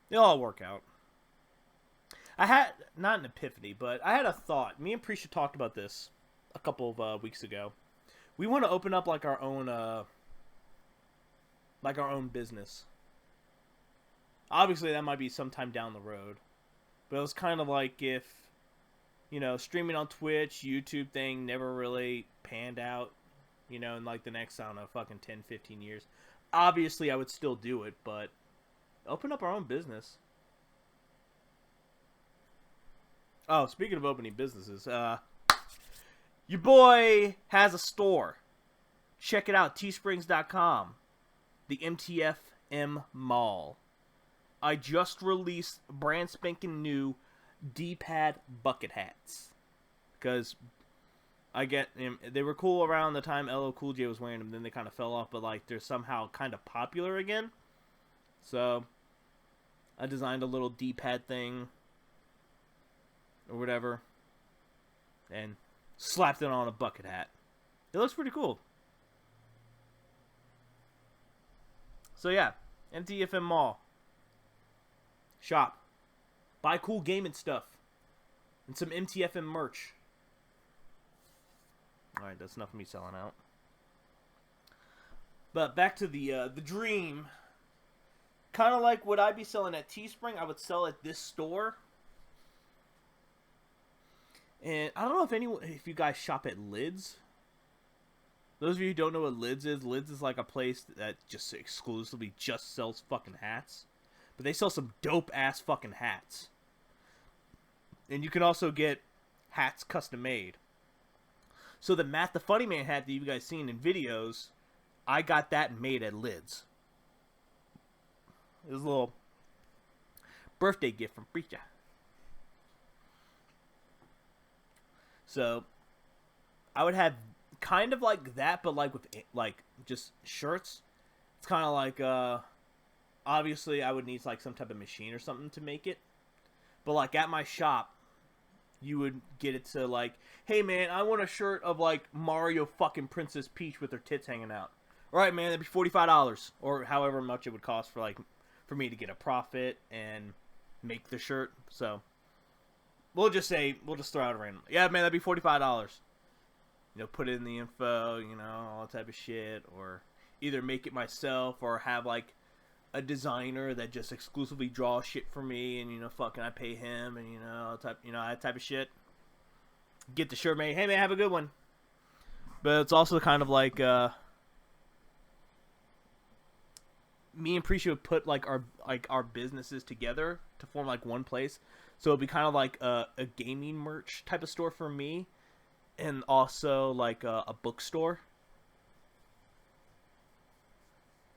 it'll all work out. I had, not an epiphany, but I had a thought. Me and Prisha talked about this a couple of weeks ago. We want to open up, like, our own business. Obviously, that might be sometime down the road. But it was kind of like if, you know, streaming on Twitch, YouTube thing never really panned out, you know, in like the next, I don't know, fucking 10, 15 years. Obviously, I would still do it, but open up our own business. Oh, speaking of opening businesses, your boy has a store. Check it out, teesprings.com. The MTFM Mall. I just released brand spanking new D-pad bucket hats. Because they were cool around the time LL Cool J was wearing them, then they kind of fell off, but like they're somehow kind of popular again. So I designed a little D-pad thing or whatever and slapped it on a bucket hat. It looks pretty cool. So yeah, MTFM Mall. Shop. Buy cool gaming stuff. And some MTFM merch. Alright, that's enough of me selling out. But back to the dream. Kind of like what I'd be selling at Teespring, I would sell at this store. And I don't know if you guys shop at Lids. Those of you who don't know what Lids is like a place that just exclusively just sells fucking hats. But they sell some dope-ass fucking hats. And you can also get hats custom made. So the Matt the Funny Man hat that you guys seen in videos, I got that made at Lids. It was a little birthday gift from Preacher. So I would have kind of like that, but like with like just shirts. It's kind of like obviously I would need like some type of machine or something to make it. But like at my shop, you would get it to like, hey man, I want a shirt of like Mario fucking Princess Peach with her tits hanging out. All right, man, that'd be $45 or however much it would cost for me to get a profit and make the shirt. So we'll just throw out a random. Yeah, man, that'd be $45. You know, put it in the info, you know, all that type of shit, or either make it myself or have like a designer that just exclusively draws shit for me, and you know, fucking I pay him, and that type of shit. Get the shirt made. Hey man, have a good one. But it's also kind of like me and Prisha would put like our businesses together to form like one place. So it'd be kind of like a gaming merch type of store for me, and also like a bookstore.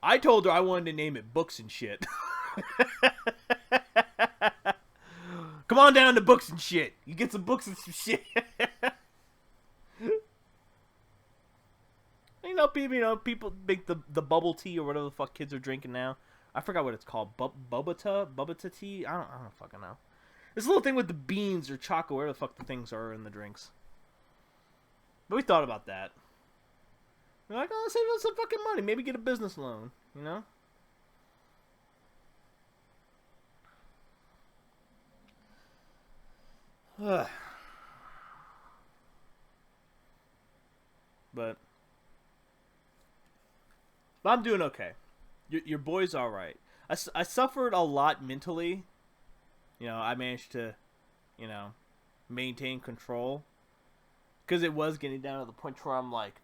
I told her I wanted to name it Books and Shit. Come on down to Books and Shit. You get some books and some shit. people make the bubble tea or whatever the fuck kids are drinking now. I forgot what it's called. Bubba tea. I don't fucking know. This little thing with the beans or chocolate, whatever the fuck the things are in the drinks. But we thought about that. We're like, oh, let's save us some fucking money. Maybe get a business loan. You know. But I'm doing okay. Your boy's all right. I suffered a lot mentally. I managed to, maintain control. Because it was getting down to the point where I'm like,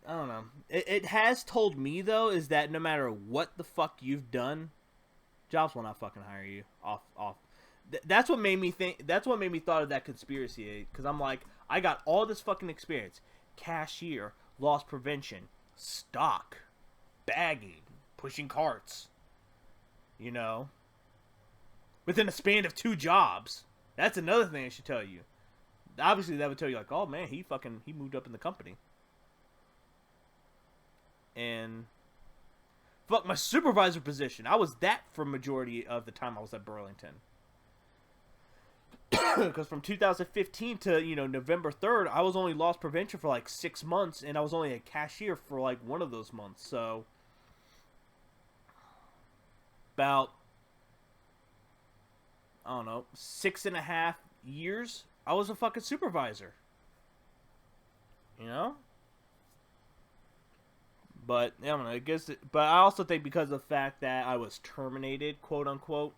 I don't know. It has told me, though, is that no matter what the fuck you've done, jobs will not fucking hire you off. That's what made me think. That's what made me thought of that conspiracy. Because I'm like, I got all this fucking experience. Cashier, loss prevention, stock, bagging, pushing carts. Within a span of 2 jobs. That's another thing I should tell you. Obviously, that would tell you, like, oh, man, he moved up in the company. And fuck, my supervisor position. I was that for majority of the time I was at Burlington. Because from 2015 to, November 3rd, I was only loss prevention for, like, 6 months. And I was only a cashier for, like, one of those months. So, about, I don't know, 6.5 years, I was a fucking supervisor. But, I don't know, I guess, but I also think because of the fact that I was terminated, quote unquote,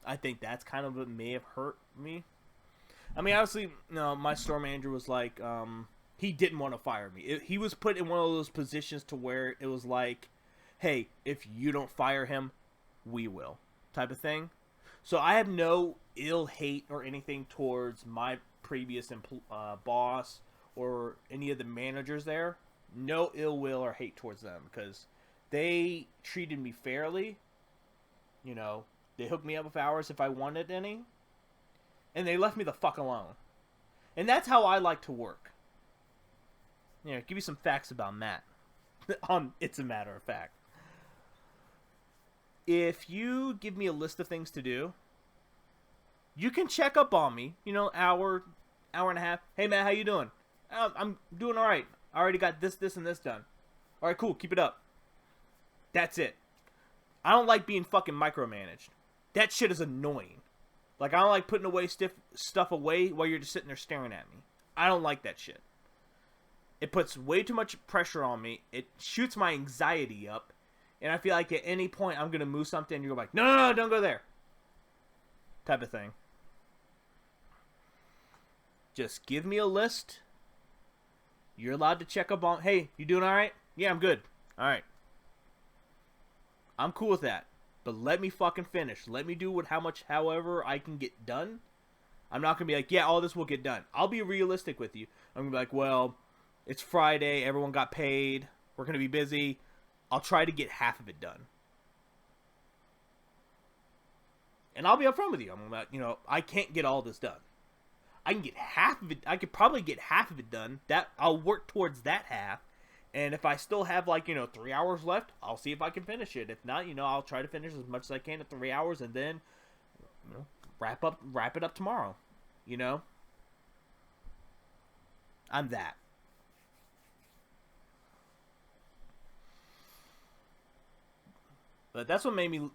I think that's kind of what may have hurt me. I mean, obviously, my store manager was like, he didn't want to fire me. He was put in one of those positions to where it was like, hey, if you don't fire him, we will, type of thing. So I have no ill hate or anything towards my previous boss or any of the managers there. No ill will or hate towards them because they treated me fairly. They hooked me up with hours if I wanted any. And they left me the fuck alone. And that's how I like to work. Give you some facts about Matt. It's a matter of fact. If you give me a list of things to do, you can check up on me. Hour and a half. Hey, Matt, how you doing? I'm doing all right. I already got this, and this done. All right, cool. Keep it up. That's it. I don't like being fucking micromanaged. That shit is annoying. Like, I don't like putting away stuff away while you're just sitting there staring at me. I don't like that shit. It puts way too much pressure on me. It shoots my anxiety up. And I feel like at any point I'm going to move something and you're like, no, don't go there. Type of thing. Just give me a list. You're allowed to check up on, hey, you doing all right? Yeah, I'm good. All right. I'm cool with that. But let me fucking finish. Let me do however I can get done. I'm not going to be like, yeah, all this will get done. I'll be realistic with you. I'm going to be like, well, it's Friday. Everyone got paid. We're going to be busy. I'll try to get half of it done. And I'll be upfront with you. I'm like, I can't get all this done. I can get half of it. I could probably get half of it done. That I'll work towards that half. And if I still have 3 hours left, I'll see if I can finish it. If not, I'll try to finish as much as I can in 3 hours and then wrap it up tomorrow. I'm that. But that's what made me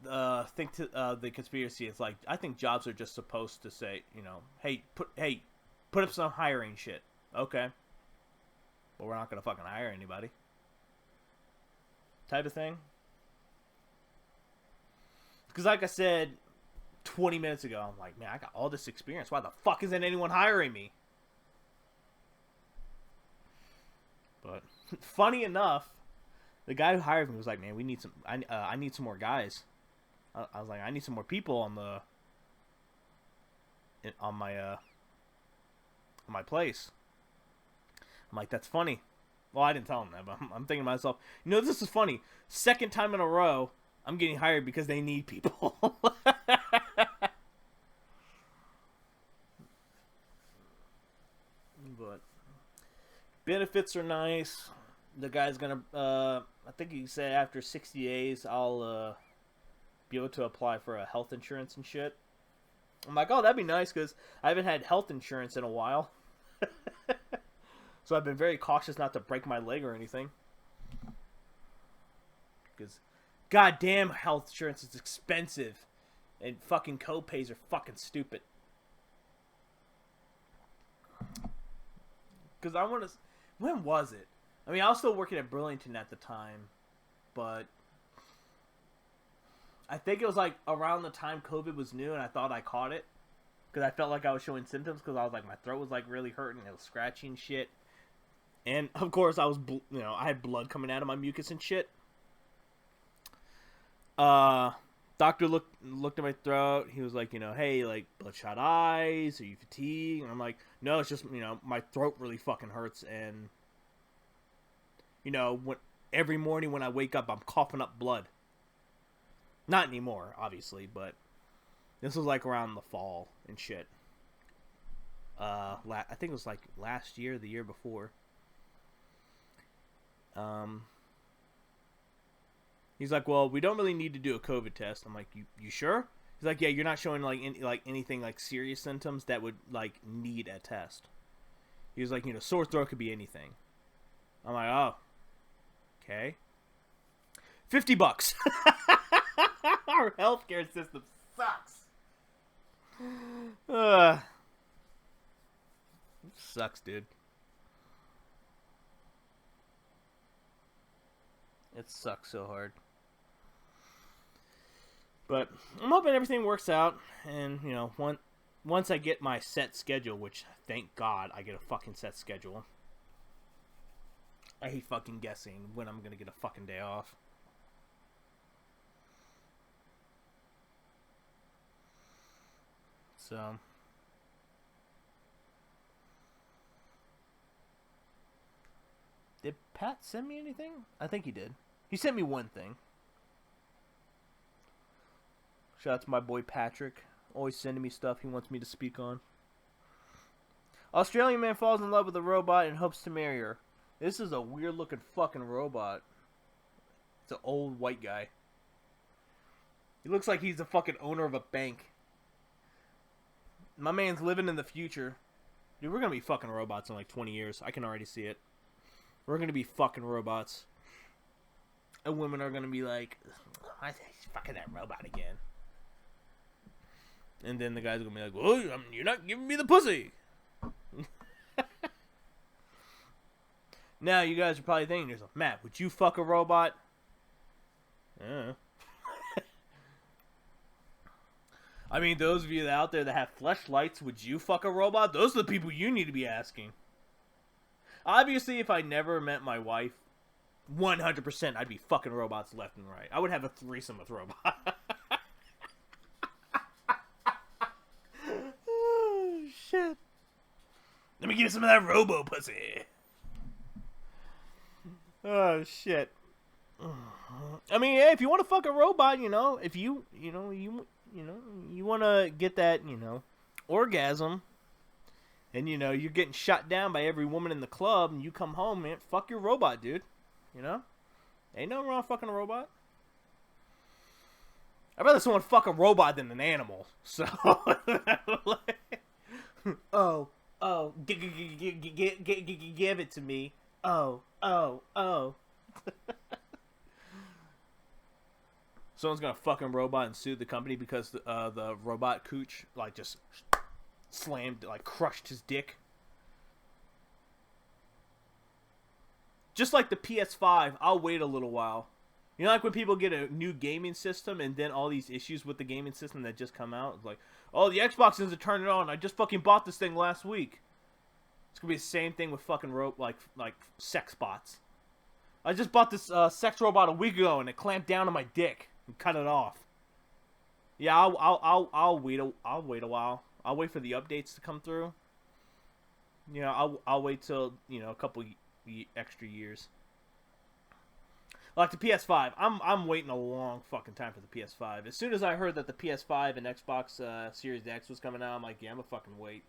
think the conspiracy is like, I think jobs are just supposed to say, hey, put up some hiring shit. Okay. But we're not going to fucking hire anybody. Type of thing. Because like I said 20 minutes ago, I'm like, man, I got all this experience. Why the fuck isn't anyone hiring me? But funny enough, the guy who hired me was like, man, we need some, I need some more guys. I was like, I need some more people on my place. I'm like, that's funny. Well, I didn't tell him that, but I'm thinking to myself, this is funny. Second time in a row, I'm getting hired because they need people. But Benefits are nice. The guy's gonna, I think he said after 60 days, I'll be able to apply for a health insurance and shit. I'm like, oh, that'd be nice, because I haven't had health insurance in a while. So I've been very cautious not to break my leg or anything. Because, goddamn, health insurance is expensive. And fucking co-pays are fucking stupid. Because I want to... When was it? I mean, I was still working at Burlington at the time. But... I think it was like around the time COVID was new and I thought I caught it. Because I felt like I was showing symptoms because I was like, my throat was like really hurting. It was scratchy and shit. And of course I was, I had blood coming out of my mucus and shit. Doctor looked at my throat. He was like, hey, like bloodshot eyes. Are you fatigued? And I'm like, no, it's just, my throat really fucking hurts. And, every morning when I wake up, I'm coughing up blood. Not anymore, obviously, but this was like around the fall and shit. I think it was like last year, the year before. He's like, well, we don't really need to do a COVID test. I'm like, you sure? He's like, yeah, you're not showing like anything like serious symptoms that would like need a test. He was like, sore throat could be anything. I'm like, oh, okay. $50. Our healthcare system sucks. Sucks, dude. It sucks so hard. But I'm hoping everything works out. And, once I get my set schedule, which, thank God, I get a fucking set schedule. I hate fucking guessing when I'm going to get a fucking day off. So... Did Pat send me anything? I think he did. He sent me one thing. Shout out to my boy Patrick. Always sending me stuff he wants me to speak on. Australian man falls in love with a robot and hopes to marry her. This is a weird looking fucking robot. It's an old white guy. He looks like he's the fucking owner of a bank. My man's living in the future. Dude, we're gonna be fucking robots in like 20 years. I can already see it. We're going to be fucking robots. And women are going to be like, why is he fucking that robot again? And then the guy's going to be like, well, you're not giving me the pussy. Now, you guys are probably thinking to yourself, Matt, would you fuck a robot? Yeah. I mean, those of you out there that have fleshlights, would you fuck a robot? Those are the people you need to be asking. Obviously, if I never met my wife, 100% I'd be fucking robots left and right. I would have a threesome with robots. Oh, shit. Let me give you some of that robo pussy. Oh, shit. I mean, yeah, if you want to fuck a robot, if you want to get that, orgasm. And, you're getting shot down by every woman in the club, and you come home, man, fuck your robot, dude. Ain't nothing wrong with fucking a robot. I'd rather someone fuck a robot than an animal. So, give it to me. Oh. Someone's gonna fucking robot and sue the company because the robot cooch, like, just... slammed, like, crushed his dick. Just like the PS5, I'll wait a little while. Like when people get a new gaming system and then all these issues with the gaming system that just come out. It's like, oh, the Xbox isn't turning on. I just fucking bought this thing last week. It's gonna be the same thing with fucking like sex bots. I just bought this sex robot a week ago and it clamped down on my dick and cut it off. Yeah, I'll wait a while. I'll wait for the updates to come through. I'll wait till, a couple extra years. Like the PS5, I'm waiting a long fucking time for the PS5. As soon as I heard that the PS5 and Xbox Series X was coming out, I'm like, yeah, I'm gonna fucking wait.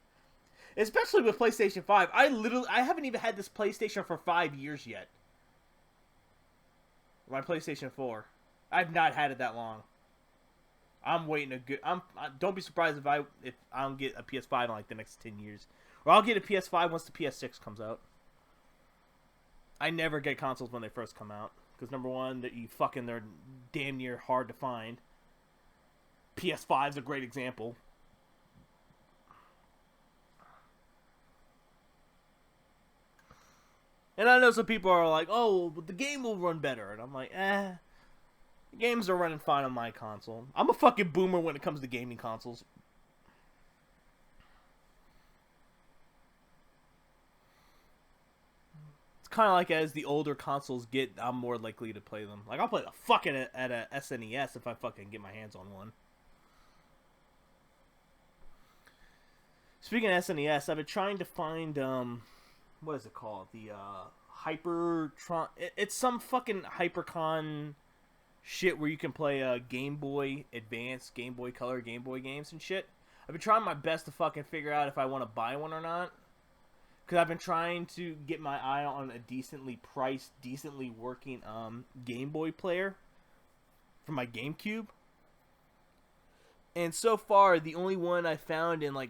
Especially with PlayStation 5. I haven't even had this PlayStation for 5 years yet. My PlayStation 4. I've not had it that long. I'm waiting a good. Don't be surprised if I don't get a PS5 in like the next 10 years, or I'll get a PS5 once the PS6 comes out. I never get consoles when they first come out because number one, they're damn near hard to find. PS5's a great example. And I know some people are like, "Oh, but the game will run better," and I'm like, games are running fine on my console. I'm a fucking boomer when it comes to gaming consoles. It's kind of like as the older consoles get, I'm more likely to play them. Like, I'll play the fuck at a SNES if I fucking get my hands on one. Speaking of SNES, I've been trying to find, what is it called? The, Hypertron... It's some fucking Hypercon shit where you can play Game Boy Advance, Game Boy Color, Game Boy games and shit. I've been trying my best to fucking figure out if I want to buy one or not. Because I've been trying to get my eye on a decently priced, decently working Game Boy player for my GameCube. And so far, the only one I found in, like,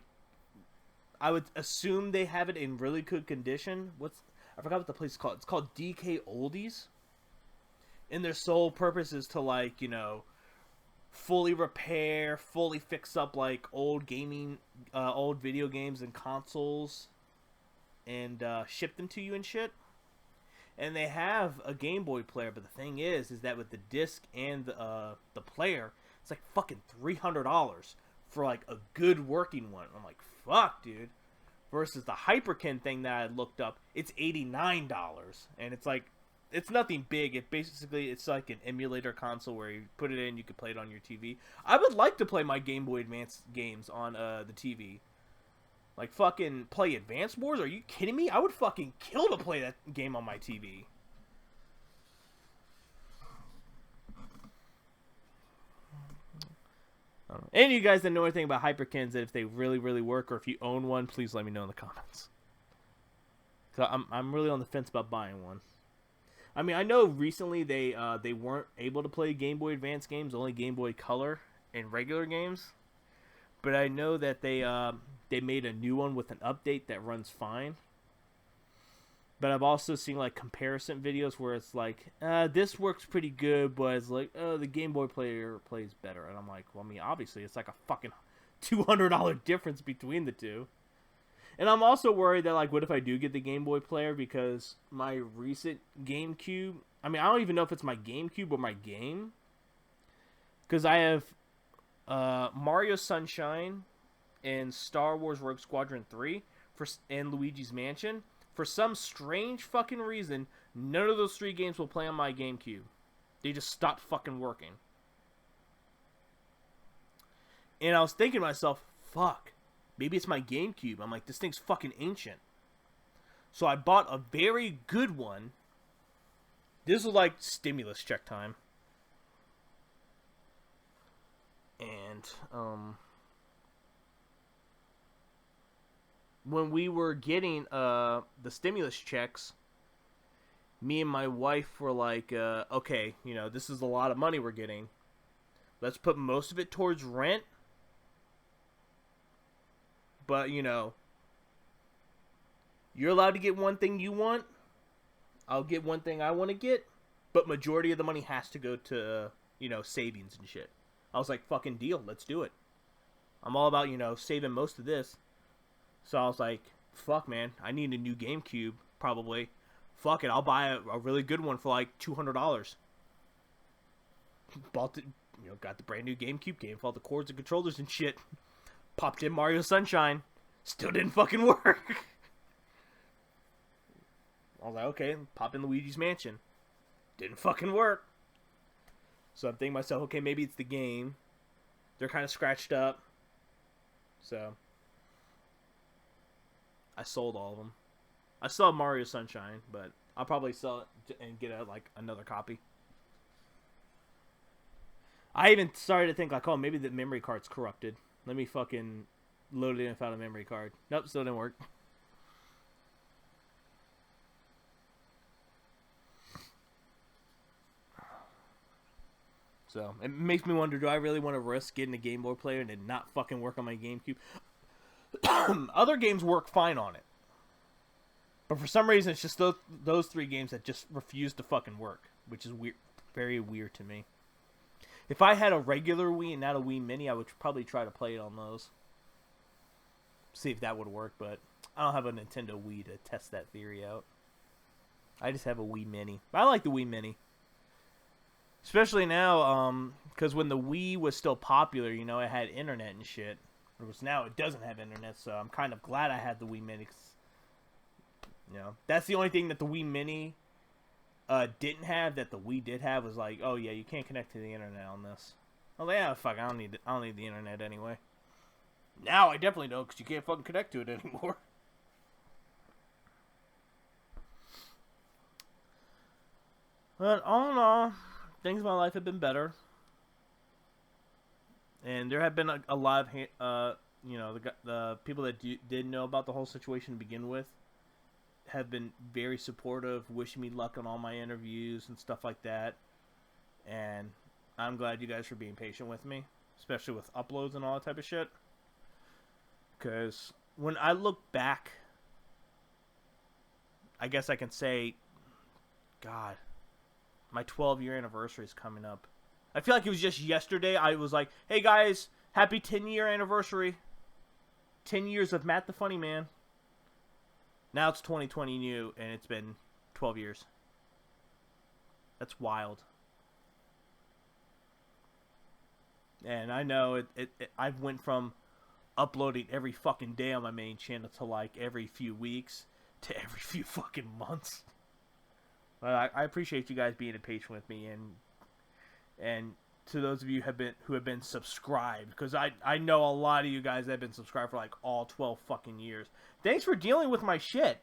I would assume they have it in really good condition. I forgot what the place is called. It's called DK Oldies. And their sole purpose is to, like, you know, fully repair, fully fix up, like, old video games and consoles, and ship them to you and shit. And they have a Game Boy player, but the thing is that with the disc and the player, it's like fucking $300 for, like, a good working one. I'm like, fuck, dude. Versus the Hyperkin thing that I looked up, it's $89, and it's like, it's nothing big. It's like an emulator console where you put it in, you can play it on your TV. I would like to play my Game Boy Advance games on the TV. Like, fucking play Advance Wars? Are you kidding me? I would fucking kill to play that game on my TV. And you guys that know anything about Hyperkins, that if they really, really work, or if you own one, please let me know in the comments. So I'm really on the fence about buying one. I mean, I know recently they weren't able to play Game Boy Advance games, only Game Boy Color and regular games. But I know that they made a new one with an update that runs fine. But I've also seen, like, comparison videos where it's like, this works pretty good, but it's like, oh, the Game Boy player plays better. And I'm like, well, I mean, obviously, it's like a fucking $200 difference between the two. And I'm also worried that, like, what if I do get the Game Boy player, because my recent GameCube, I mean, I don't even know if it's my GameCube or my game. Because I have Mario Sunshine and Star Wars Rogue Squadron 3 and Luigi's Mansion. For some strange fucking reason, none of those three games will play on my GameCube. They just stopped fucking working. And I was thinking to myself, fuck, maybe it's my GameCube. I'm like, this thing's fucking ancient. So I bought a very good one. This was like stimulus check time. And, when we were getting the stimulus checks, me and my wife were like, okay, you know, this is a lot of money we're getting. Let's put most of it towards rent. But, you know, you're allowed to get one thing you want. I'll get one thing I want to get. But majority of the money has to go to, you know, savings and shit. I was like, fucking deal, let's do it. I'm all about, you know, saving most of this. So I was like, fuck, man, I need a new GameCube, probably. Fuck it, I'll buy a really good one for like $200. Bought it, you know, got the brand new GameCube game with all the cords and controllers and shit. Popped in Mario Sunshine. Still didn't fucking work. I was like, okay, pop in Luigi's Mansion. Didn't fucking work. So I'm thinking to myself, okay, maybe it's the game. They're kind of scratched up. So I sold all of them. I still have Mario Sunshine, but I'll probably sell it and get another copy. I even started to think, like, oh, maybe the memory card's corrupted. Let me fucking loaded in without a memory card. Nope, still didn't work. So, it makes me wonder, do I really want to risk getting a Game Boy player and it not fucking work on my GameCube? Other games work fine on it. But for some reason, it's just those 3 games that just refuse to fucking work. Which is weird, very weird to me. If I had a regular Wii and not a Wii Mini, I would probably try to play it on those. See if that would work, but I don't have a Nintendo Wii to test that theory out. I just have a Wii Mini. I like the Wii Mini. Especially now, because when the Wii was still popular, you know, it had internet and shit. Whereas now it doesn't have internet, so I'm kind of glad I had the Wii Mini. Cause, you know, that's the only thing that the Wii Mini didn't have that the Wii did have was like, oh yeah, you can't connect to the internet on this. Oh yeah, fuck, I don't need the internet anyway. Now I definitely don't, because you can't fucking connect to it anymore. But all in all, things in my life have been better, and there have been a lot of you know, the people that did know about the whole situation to begin with have been very supportive, wishing me luck on all my interviews and stuff like that. And I'm glad you guys are being patient with me, especially with uploads and all that type of shit. Because when I look back, I guess I can say, God, my 12-year anniversary is coming up. I feel like it was just yesterday I was like, hey guys, happy 10-year anniversary. 10 years of Matt the Funny Man. Now it's 2020 new, and it's been 12 years. That's wild. And I know I went from uploading every fucking day on my main channel to like every few weeks to every few fucking months. But I appreciate you guys being patient with me, and to those of you who have been subscribed, because I know a lot of you guys that have been subscribed for like all 12 fucking years. Thanks for dealing with my shit.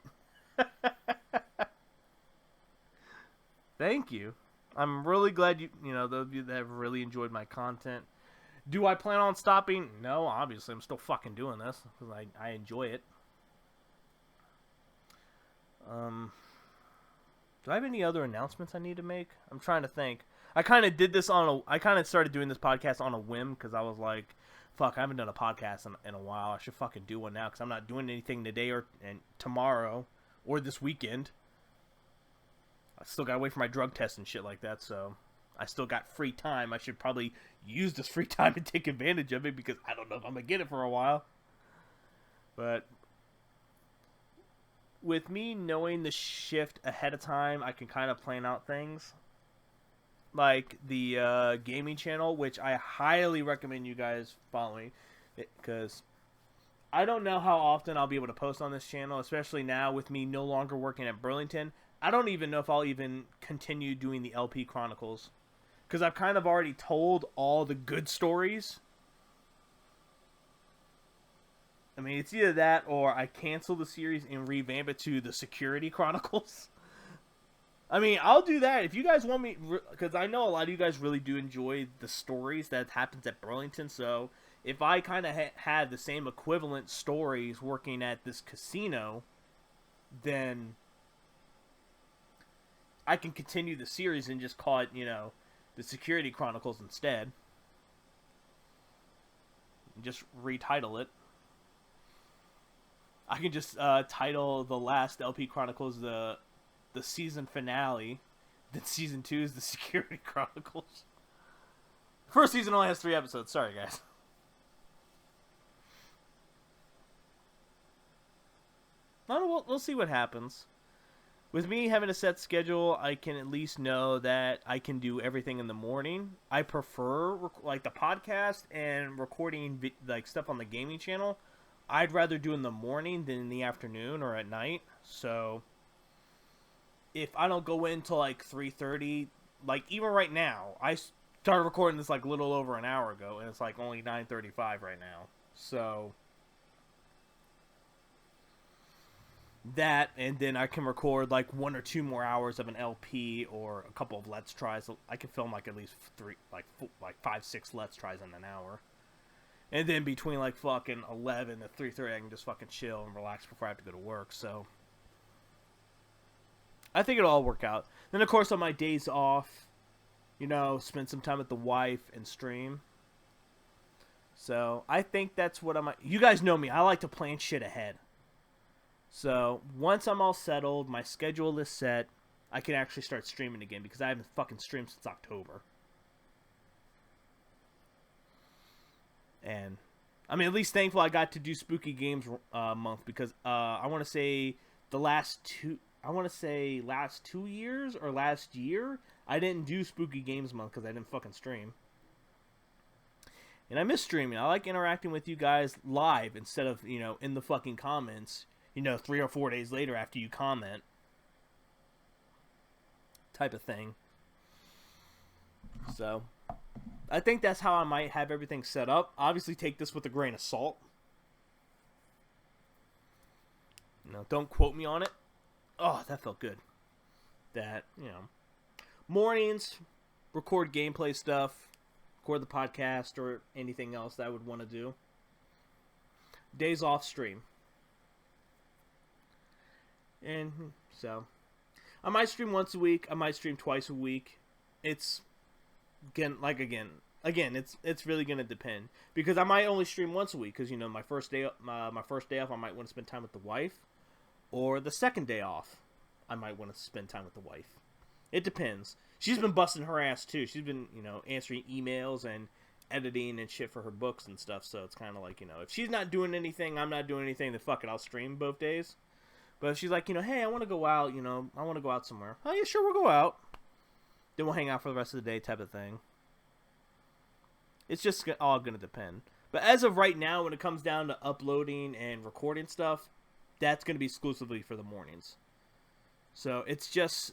Thank you. I'm really glad you know, those of you that have really enjoyed my content. Do I plan on stopping? No, obviously I'm still fucking doing this because I enjoy it. Do I have any other announcements I need to make? I'm trying to think. I kind of did this I kind of started doing this podcast on a whim because I was like, fuck, I haven't done a podcast in a while. I should fucking do one now because I'm not doing anything today and tomorrow or this weekend. I still gotta wait for my drug test and shit like that, so I still got free time. I should probably use this free time and take advantage of it because I don't know if I'm gonna get it for a while. But with me knowing the shift ahead of time, I can kind of plan out things. Like the gaming channel, which I highly recommend you guys following, because I don't know how often I'll be able to post on this channel, especially now with me no longer working at Burlington. I don't even know if I'll even continue doing the LP Chronicles, because I've kind of already told all the good stories. I mean, it's either that or I cancel the series and revamp it to the Security Chronicles. I mean, I'll do that if you guys want me, because I know a lot of you guys really do enjoy the stories that happens at Burlington. So if I kind of had the same equivalent stories working at this casino, then I can continue the series and just call it, you know, the Security Chronicles instead. Just retitle it. I can just title the last LP Chronicles the season finale. Then season 2 is the Security Chronicles. First season only has 3 episodes. Sorry, guys. We'll see what happens. With me having a set schedule, I can at least know that I can do everything in the morning. I prefer like the podcast and recording like stuff on the gaming channel. I'd rather do in the morning than in the afternoon or at night. So if I don't go in till like 3:30, like even right now, I started recording this like a little over an hour ago, and it's like only 9:35 right now. So that, and then I can record like 1 or 2 more hours of an LP or a couple of Let's Tries. I can film like at least 5, 6 Let's Tries in an hour. And then between like fucking 11 to 3:30, I can just fucking chill and relax before I have to go to work. So I think it'll all work out. Then of course on my days off, you know, spend some time with the wife and stream. So I think that's what you guys know me. I like to plan shit ahead. So once I'm all settled, my schedule is set, I can actually start streaming again because I haven't fucking streamed since October. And I mean, at least thankful I got to do Spooky Games month because I want to say last 2 years or last year I didn't do Spooky Games month because I didn't fucking stream. And I miss streaming. I like interacting with you guys live instead of, you know, in the fucking comments, you know, 3 or 4 days later after you comment. Type of thing. So, I think that's how I might have everything set up. Obviously, take this with a grain of salt. You know, don't quote me on it. Oh, that felt good. That, you know, mornings, record gameplay stuff, record the podcast, or anything else that I would want to do. Days off, stream. And so, I might stream once a week. I might stream twice a week. It's again, it's really gonna depend because I might only stream once a week because, you know, my first day off, I might want to spend time with the wife, or the second day off, I might want to spend time with the wife. It depends. She's been busting her ass too. She's been, you know, answering emails and editing and shit for her books and stuff. So it's kind of like, you know, if she's not doing anything, I'm not doing anything, then fuck it, I'll stream both days. But if she's like, you know, hey, I want to go out, you know, I want to go out somewhere. Oh, yeah, sure, we'll go out. Then we'll hang out for the rest of the day type of thing. It's just all going to depend. But as of right now, when it comes down to uploading and recording stuff, that's going to be exclusively for the mornings. So it's just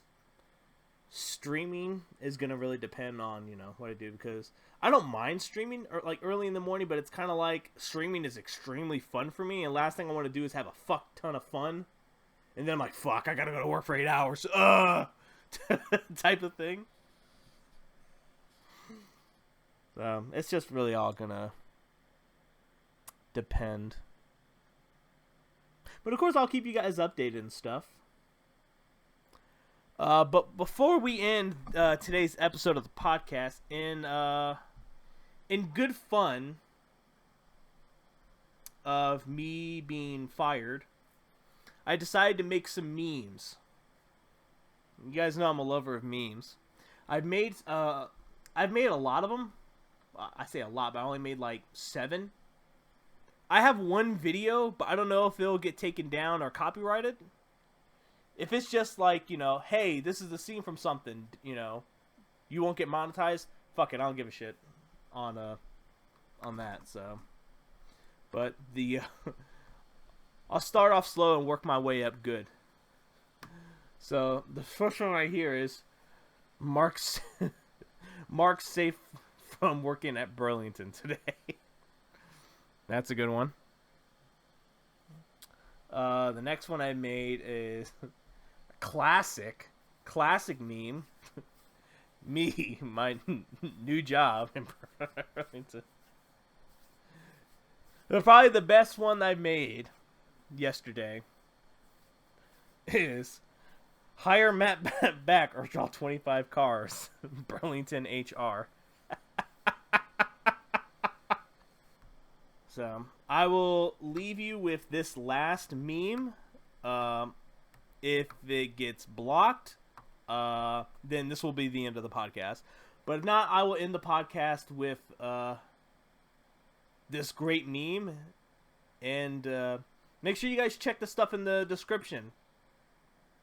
streaming is going to really depend on, you know, what I do. Because I don't mind streaming or like early in the morning, but it's kind of like streaming is extremely fun for me. And last thing I want to do is have a fuck ton of fun. And then I'm like, fuck, I gotta go to work for 8 hours. Type of thing. It's just really all gonna depend. But of course, I'll keep you guys updated and stuff. But before we end today's episode of the podcast, in good fun of me being fired, I decided to make some memes. You guys know I'm a lover of memes. I've made a lot of them. I say a lot, but I only made like 7. I have one video, but I don't know if it'll get taken down or copyrighted. If it's just like, you know, hey, this is the scene from something, you know, you won't get monetized. Fuck it, I don't give a shit on that. So, but the I'll start off slow and work my way up good. So the first one right here is Mark's safe from working at Burlington today. That's a good one. The next one I made is a classic meme. Me, my new job in Burlington. Probably the best one I made yesterday is hire Matt back or draw 25 cars. Burlington HR. So I will leave you with this last meme. If it gets blocked, then this will be the end of the podcast. But if not, I will end the podcast with this great meme. And make sure you guys check the stuff in the description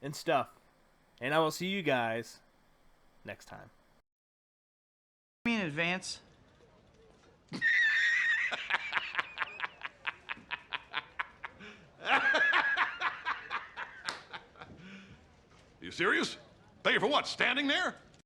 and stuff. And I will see you guys next time. Me in advance. You serious? Pay for what? Standing there?